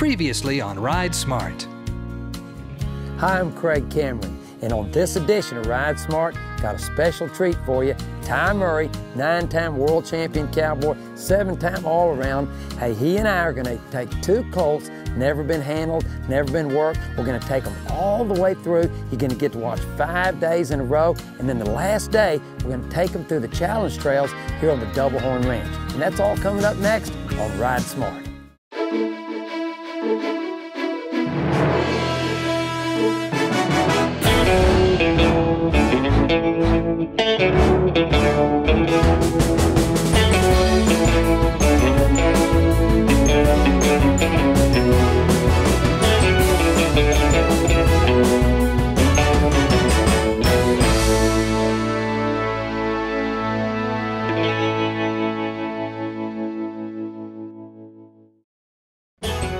Previously on Ride Smart. Hi, I'm Craig Cameron, and on this edition of Ride Smart, got a special treat for you. Ty Murray, 9-time world champion cowboy, 7-time all-around. Hey, he and I are gonna take 2 colts, never been handled, never been worked. We're gonna take them all the way through. You're gonna get to watch 5 days in a row, and then the last day, we're gonna take them through the challenge trails here on the Double Horn Ranch. And that's all coming up next on Ride Smart.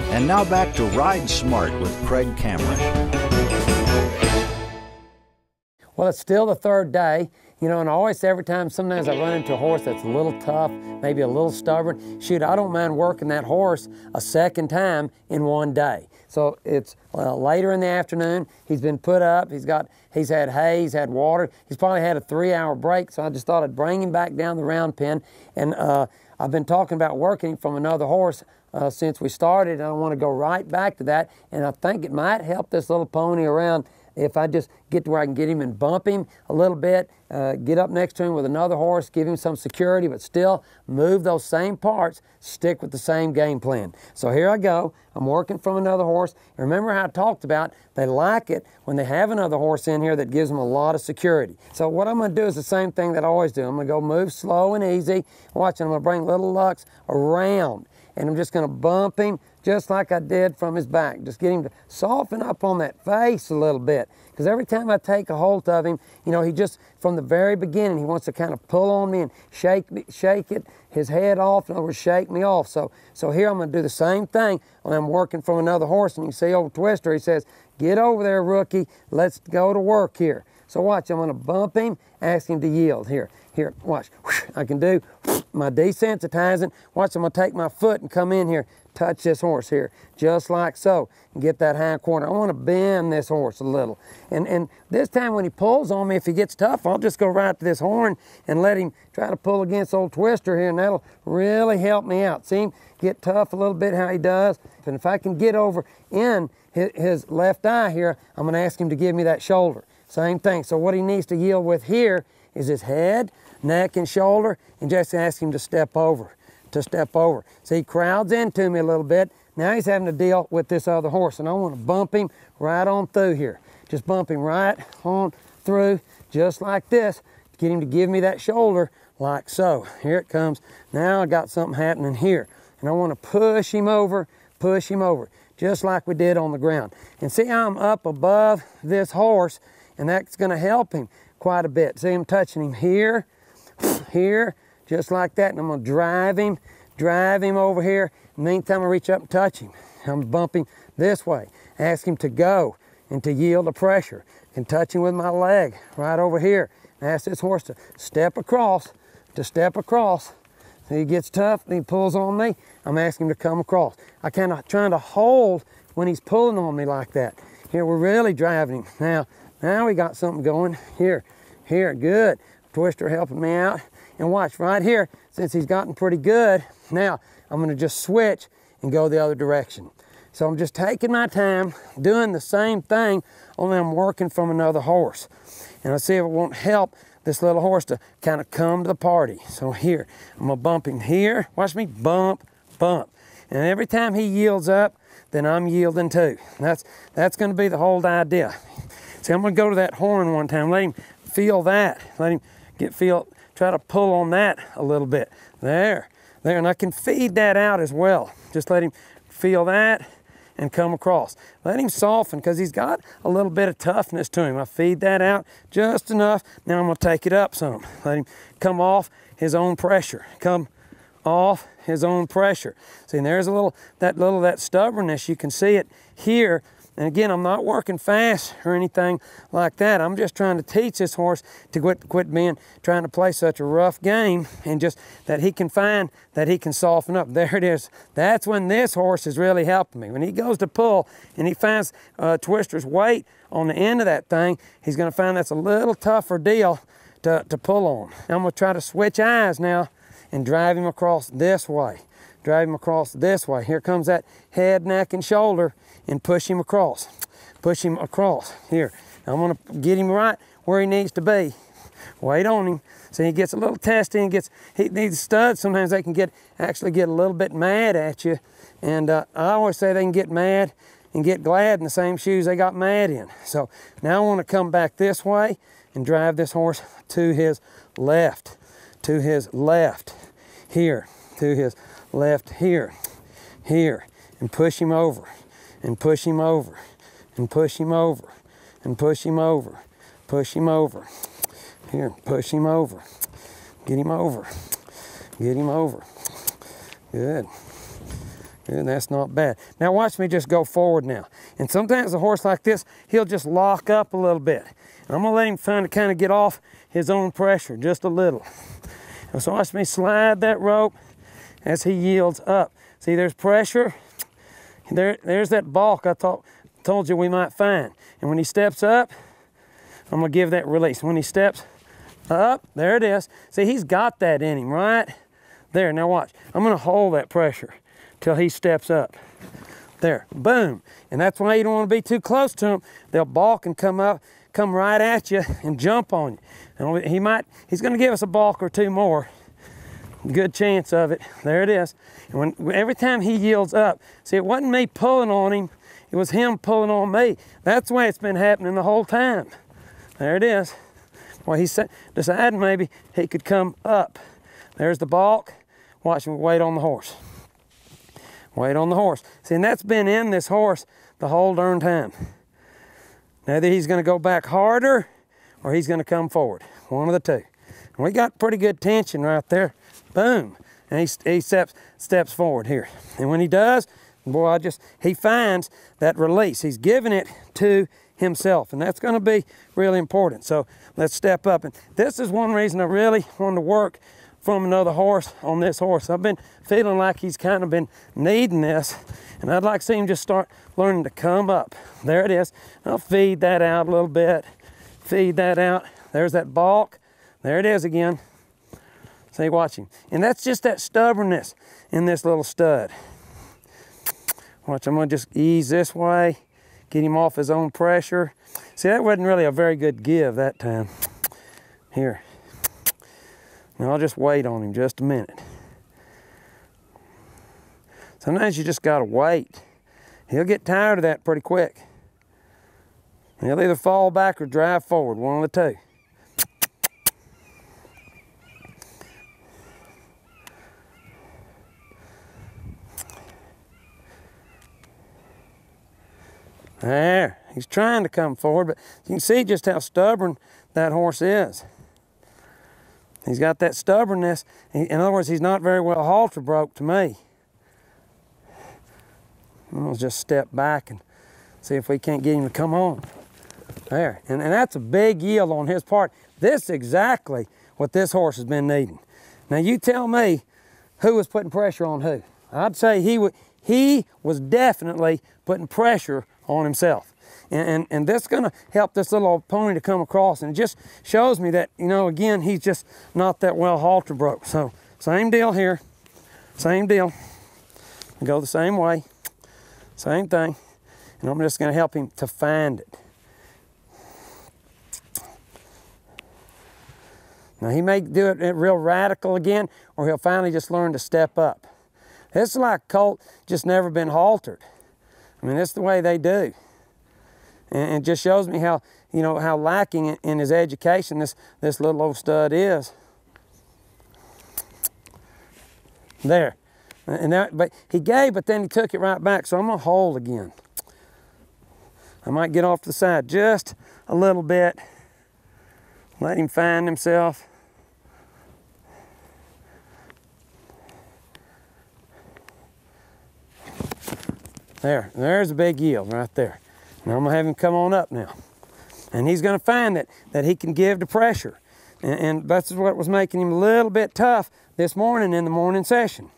And now back to Ride Smart with Craig Cameron. Well, it's still the 3rd day, you know, and I always say every time, sometimes I run into a horse that's a little tough, maybe a little stubborn. Shoot, I don't mind working that horse a 2nd time in 1 day. So it's later in the afternoon. He's been put up. He's had hay. He's had water. He's probably had a 3-hour break. So I just thought I'd bring him back down the round pen. And I've been talking about working from another horse since we started. And I want to go right back to that. And I think it might help this little pony around if I just get to where I can get him and bump him a little bit, get up next to him with another horse, give him some security, but still move those same parts, stick with the same game plan. So here I go. I'm working from another horse. And remember how I talked about they like it when they have another horse in here that gives them a lot of security. So what I'm going to do is the same thing that I always do. I'm going to go move slow and easy. Watch, I'm going to bring little Lux around, and I'm just going to bump him just like I did from his back. Just get him to soften up on that face a little bit. Because every time I take a hold of him, you know, he just, from the very beginning, he wants to kind of pull on me and shake it, his head off, in other words, shake me off. So here I'm going to do the same thing when I'm working from another horse. And you see old Twister, he says, "Get over there, rookie. Let's go to work here." So watch, I'm going to bump him, ask him to yield. Here, watch. I can do my desensitizing. Watch, I'm going to take my foot and come in here, touch this horse here, just like so, and get that hind quarter. I want to bend this horse a little. And this time when he pulls on me, if he gets tough, I'll just go right to this horn and let him try to pull against old Twister here, and that'll really help me out. See him get tough a little bit, how he does. And if I can get over in his left eye here, I'm going to ask him to give me that shoulder. Same thing. So what he needs to yield with here is his head, neck, and shoulder, and just ask him to step over. So he crowds into me a little bit. Now he's having to deal with this other horse, and I want to bump him right on through here. Just bump him right on through, just like this. Get him to give me that shoulder, like so. Here it comes. Now I got something happening here, and I want to push him over, just like we did on the ground. And see how I'm up above this horse, and that's going to help him quite a bit. See him touching him here, just like that, and I'm going to drive him over here. Meantime, I reach up and touch him. I'm bumping this way. Ask him to go and to yield the pressure. And touch him with my leg right over here. Ask this horse to step across, So he gets tough, and he pulls on me. I'm asking him to come across. I kind of trying to hold when he's pulling on me like that. Here, we're really driving him. Now we got something going. Here, good. Twister helping me out. And watch, right here, since he's gotten pretty good, now I'm going to just switch and go the other direction. So I'm just taking my time, doing the same thing, only I'm working from another horse. And I'll see if it won't help this little horse to kind of come to the party. So here, I'm going to bump him here. Watch me bump. And every time he yields up, then I'm yielding too. That's going to be the whole idea. See, I'm going to go to that horn one time, let him feel that. Let him try to pull on that a little bit. There, and I can feed that out as well. Just let him feel that and come across. Let him soften, because he's got a little bit of toughness to him. I feed that out just enough. Now I'm going to take it up some. Let him come off his own pressure. off his own pressure. See, and there's that stubbornness. You can see it here And again, I'm not working fast or anything like that. I'm just trying to teach this horse to quit trying to play such a rough game, and just that he can find that he can soften up. There it is. That's when this horse is really helping me. When he goes to pull and he finds Twister's weight on the end of that thing, he's going to find that's a little tougher deal to pull on. I'm going to try to switch eyes now and drive him across this way. Drive him across this way. Here comes that head, neck, and shoulder, and push him across. Push him across. Here. I'm going to get him right where he needs to be. Wait on him. So he gets a little testy and he needs studs. Sometimes they can actually get a little bit mad at you. And I always say they can get mad and get glad in the same shoes they got mad in. So now I want to come back this way and drive this horse to his left. To his left. Here. To his left. Here. Here. And push him over. And push him over. And push him over. And push him over. Push him over. Here. Push him over. Get him over. Get him over. Good. Good, that's not bad. Now watch me just go forward now. And sometimes a horse like this, he'll just lock up a little bit. And I'm gonna let him kind of get off his own pressure just a little. And so watch me slide that rope as he yields up. See, there's pressure. There's that balk I told you we might find. And when he steps up, I'm gonna give that release. When he steps up, there it is. See, he's got that in him, right? There, now watch. I'm gonna hold that pressure till he steps up. There, boom. And that's why you don't want to be too close to them. They'll balk and come right at you and jump on you. And he's going to give us a balk or two more. Good chance of it. There it is. And every time he yields up, see, it wasn't me pulling on him, it was him pulling on me. That's the way it's been happening the whole time. There it is. Well, he decided maybe he could come up. There's the balk. Watch him wait on the horse. Wait on the horse. See, and that's been in this horse the whole darn time. Now either he's going to go back harder or he's going to come forward. One of the two. And we got pretty good tension right there. Boom. And he steps forward here. And when he does, boy, he finds that release. He's giving it to himself. And that's going to be really important. So let's step up. And this is one reason I really wanted to work from another horse on this horse. I've been feeling like he's kind of been needing this, and I'd like to see him just start learning to come up. There it is. I'll feed that out a little bit. Feed that out. There's that balk. There it is again. See, watch him. And that's just that stubbornness in this little stud. Watch, I'm going to just ease this way, get him off his own pressure. See, that wasn't really a very good give that time. Here. Now I'll just wait on him just a minute. Sometimes you just gotta wait. He'll get tired of that pretty quick. He'll either fall back or drive forward, one of the two. There, he's trying to come forward, but you can see just how stubborn that horse is. He's got that stubbornness. In other words, he's not very well halter broke to me. We'll just step back and see if we can't get him to come on. There, and that's a big yield on his part. This is exactly what this horse has been needing. Now you tell me who was putting pressure on who. I'd say he was definitely putting pressure on himself. And that's going to help this little old pony to come across. And it just shows me that, you know, again, he's just not that well halter broke. So same deal here. Same deal. Go the same way. Same thing. And I'm just going to help him to find it. Now he may do it real radical again, or he'll finally just learn to step up. This is like Colt just never been haltered. I mean, that's the way they do. And it just shows me how, you know, how lacking in his education this little old stud is. There. But he gave, but then he took it right back, so I'm going to hold again. I might get off to the side just a little bit. Let him find himself. There's a big yield right there. Now I'm gonna have him come on up now. And he's gonna find that he can give the pressure. And that's what was making him a little bit tough this morning in the morning session.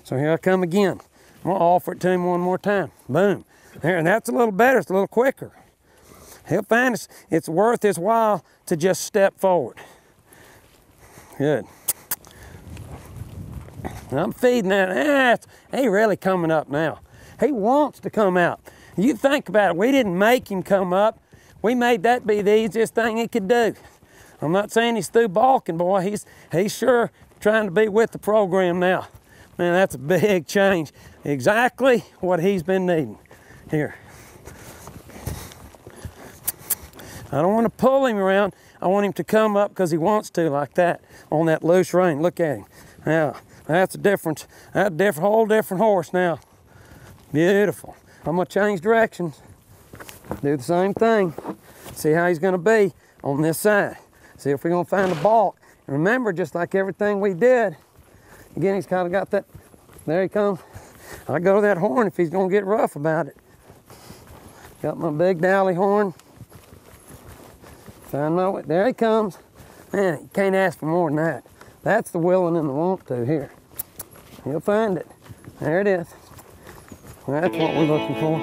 So here I come again. I'm gonna offer it to him one more time. Boom. There, and that's a little better, it's a little quicker. He'll find it's worth his while to just step forward. Good. And I'm feeding that. He really coming up now. He wants to come out. You think about it, we didn't make him come up. We made that be the easiest thing he could do. I'm not saying he's through balking, boy. He's sure trying to be with the program now. Man, that's a big change. Exactly what he's been needing. Here. I don't want to pull him around. I want him to come up because he wants to, like that, on that loose rein. Look at him. Now, that's a difference. That's a whole different horse now. Beautiful. I'm gonna change directions. Do the same thing. See how he's gonna be on this side. See if we're gonna find a balk. And remember, just like everything we did, again, he's kind of got that, there he comes. I go to that horn if he's gonna get rough about it. Got my big dally horn. Find my way, there he comes. Man, you can't ask for more than that. That's the willing and the want to here. He'll find it. There it is. That's what we're looking for.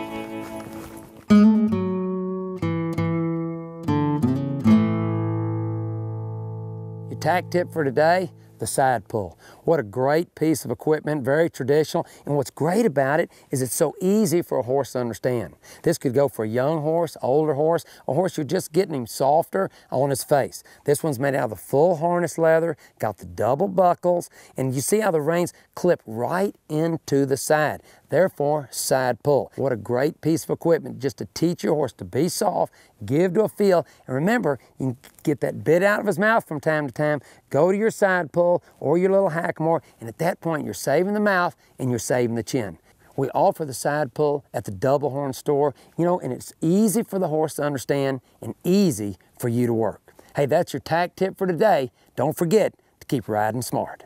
Your tack tip for today, the side pull. What a great piece of equipment, very traditional. And what's great about it is it's so easy for a horse to understand. This could go for a young horse, older horse, a horse you're just getting him softer on his face. This one's made out of the full harness leather, got the double buckles, and you see how the reins clip right into the side. Therefore, side pull. What a great piece of equipment just to teach your horse to be soft, give to a feel, and remember, you can get that bit out of his mouth from time to time, go to your side pull or your little hackamore, and at that point, you're saving the mouth and you're saving the chin. We offer the side pull at the Double Horn store, you know, and it's easy for the horse to understand and easy for you to work. Hey, that's your tack tip for today. Don't forget to keep riding smart.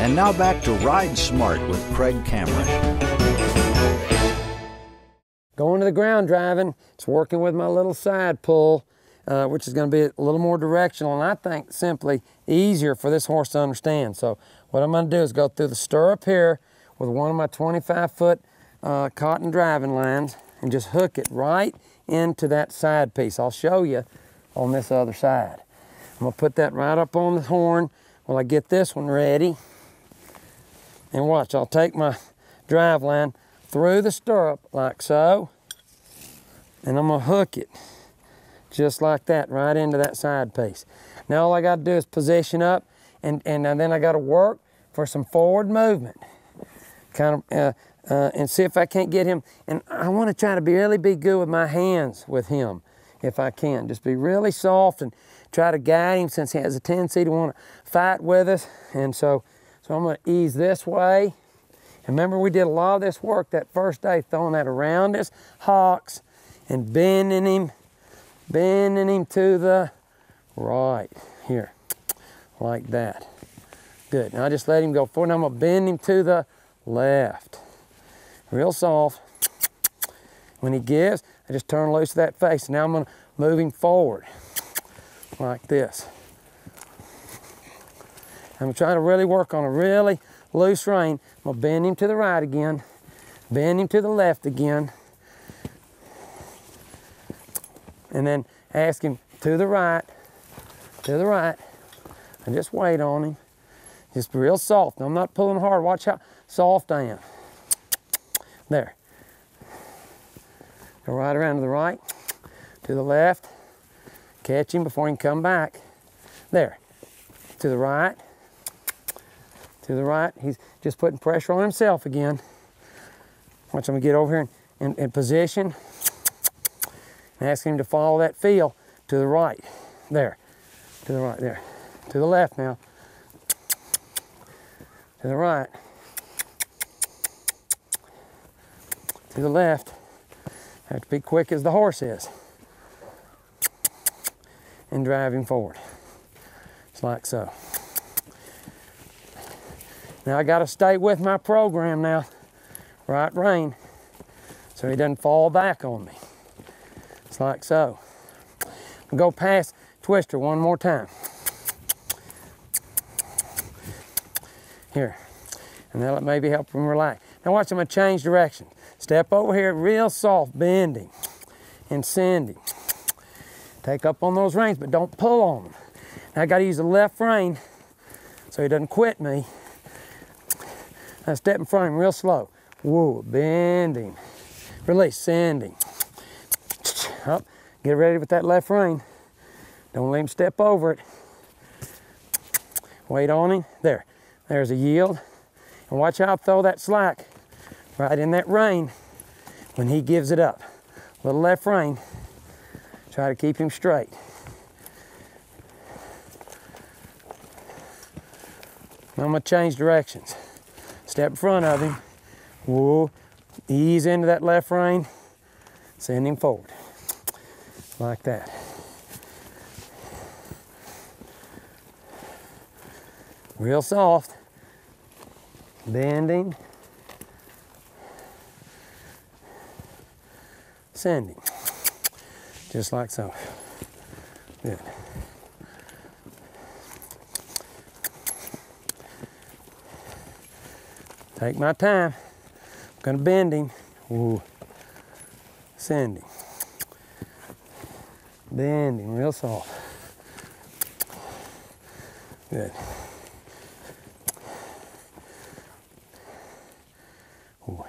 And now back to Ride Smart with Craig Cameron. Going to the ground driving, it's working with my little side pull, which is going to be a little more directional and I think simply easier for this horse to understand. So what I'm going to do is go through the stirrup here with one of my 25-foot cotton driving lines and just hook it right into that side piece. I'll show you on this other side. I'm going to put that right up on the horn while I get this one ready. And watch, I'll take my drive line through the stirrup like so, and I'm gonna hook it just like that right into that side piece. Now all I gotta do is position up and then I gotta work for some forward movement. Kind of, and see if I can't get him, and I wanna try to really be good with my hands with him if I can. Just be really soft and try to guide him since he has a tendency to wanna fight with us. And so I'm gonna ease this way. And remember, we did a lot of this work that first day, throwing that around his hocks and bending him to the right, here, like that. Good, now I just let him go forward. Now I'm gonna bend him to the left. Real soft. When he gives, I just turn loose that face. Now I'm gonna move him forward, like this. I'm trying to really work on a really loose rein. I'm gonna bend him to the right again, bend him to the left again, and then ask him to the right, and just wait on him. Just real soft. I'm not pulling hard. Watch how soft I am. There. Go right around to the right, to the left, catch him before he can come back. There. To the right. To the right, he's just putting pressure on himself again. Watch, I'm gonna get over here and position and ask him to follow that feel to the right. There, to the right, there. To the left now. To the right. To the left. Have to be quick as the horse is. And drive him forward. Just like so. Now I gotta stay with my program now. Right rein, so he doesn't fall back on me. It's like so. I'll go past twister one more time. Here, and that'll maybe help him relax. Now watch, I'm gonna change direction. Step over here, real soft, bending and sending. Take up on those reins, but don't pull on them. Now I gotta use the left rein so he doesn't quit me. Now step in front of him real slow. Whoa, bending, release, sending. Up, get ready with that left rein. Don't let him step over it. Wait on him, there. There's a yield. And watch how I throw that slack right in that rein when he gives it up. Little left rein, try to keep him straight. Now I'm gonna change directions. Step in front of him. Whoa, ease into that left rein, send him forward, like that. Real soft, bending, sending, just like so. Good. Take my time. I'm gonna bend him. Ooh. Send him. Bend him real soft. Good. Ooh.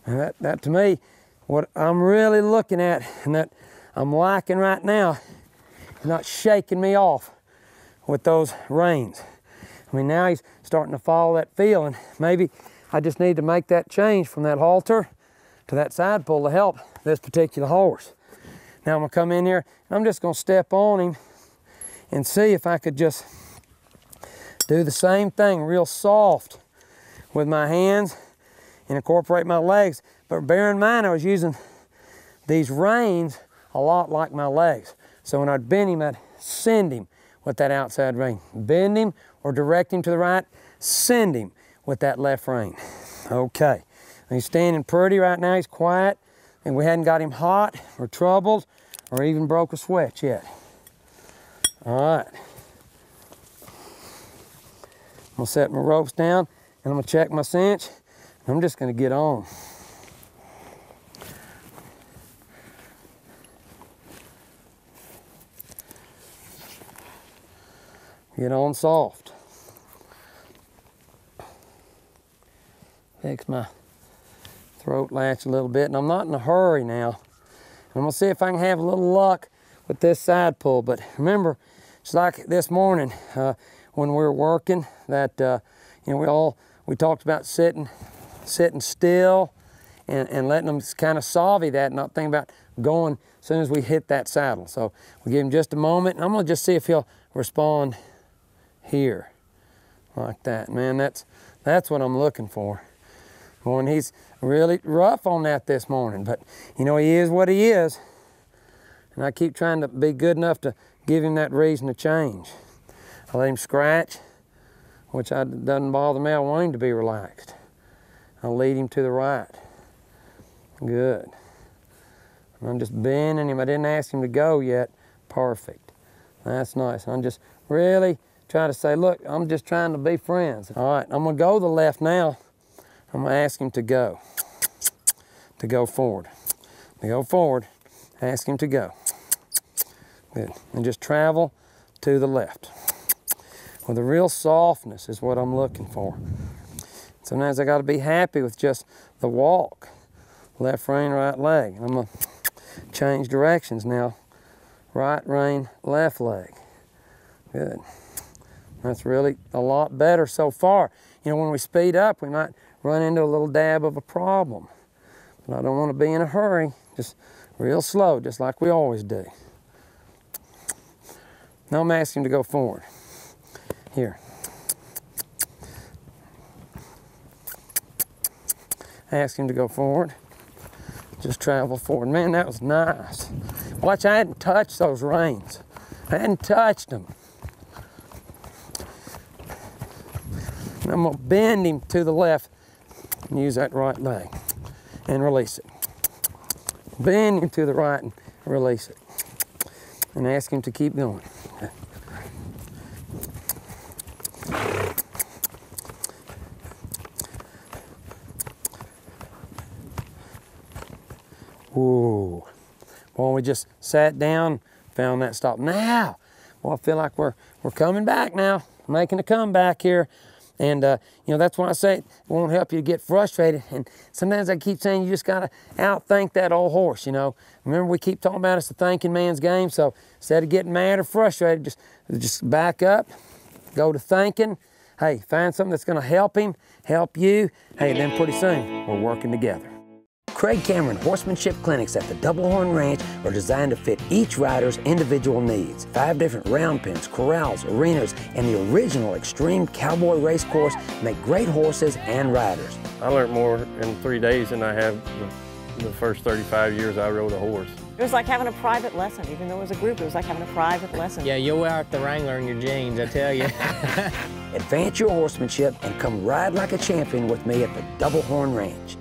And that to me, what I'm really looking at and that I'm liking right now, is not shaking me off with those reins. I mean, now he's starting to follow that feel, and maybe I just need to make that change from that halter to that side pull to help this particular horse. Now I'm gonna come in here, and I'm just gonna step on him and see if I could just do the same thing, real soft with my hands and incorporate my legs. But bear in mind, I was using these reins a lot like my legs. So when I'd bend him, I'd send him with that outside rein. Bend him or direct him to the right, send him with that left rein. Okay, and he's standing pretty right now, he's quiet, and we hadn't got him hot or troubled or even broke a sweat yet. All right. I'm gonna set my ropes down and I'm gonna check my cinch. And I'm just gonna get on. Get on soft. Fix my throat latch a little bit, and I'm not in a hurry now. I'm gonna see if I can have a little luck with this side pull. But remember, it's like this morning when we were working that you know, we talked about sitting still and letting them kind of savvy that, not thinking about going as soon as we hit that saddle. So we give him just a moment, and I'm gonna just see if he'll respond here, like that. Man, that's what I'm looking for. When he's really rough on that this morning, but you know, he is what he is, and I keep trying to be good enough to give him that reason to change. I let him scratch, which doesn't bother me. I want him to be relaxed. I'll lead him to the right. Good. And I'm just bending him. I didn't ask him to go yet. Perfect. That's nice. I'm just really trying to say, look, I'm just trying to be friends. All right, I'm gonna go the left now. I'm gonna ask him to go forward. To go forward, ask him to go. Good, and just travel to the left. With a real softness is what I'm looking for. Sometimes I gotta be happy with just the walk. Left rein, right leg. I'm gonna change directions now. Right rein, left leg. Good. That's really a lot better so far. You know, when we speed up, we might run into a little dab of a problem. But I don't want to be in a hurry, just real slow, just like we always do. Now I'm asking him to go forward. Here. Ask him to go forward. Just travel forward. Man, that was nice. Watch, I hadn't touched those reins. I hadn't touched them. I'm gonna bend him to the left and use that right leg and release it. Bend him to the right and release it. And ask him to keep going. Ooh. Well, we just sat down, found that stop. Now, well, I feel like we're coming back now, making a comeback here. And, you know, that's why I say it won't help you to get frustrated. And sometimes I keep saying you just got to outthink that old horse, you know. Remember, we keep talking about it's a thinking man's game. So instead of getting mad or frustrated, just back up, go to thinking. Hey, find something that's going to help him, help you. Hey, then pretty soon, we're working together. Craig Cameron Horsemanship Clinics at the Double Horn Ranch are designed to fit each rider's individual needs. 5 different round pens, corrals, arenas, and the original extreme cowboy race course make great horses and riders. I learned more in 3 days than I have the first 35 years I rode a horse. It was like having a private lesson. Even though it was a group, it was like having a private lesson. Yeah, you'll wear out the Wrangler in your jeans, I tell you. Advance your horsemanship and come ride like a champion with me at the Double Horn Ranch.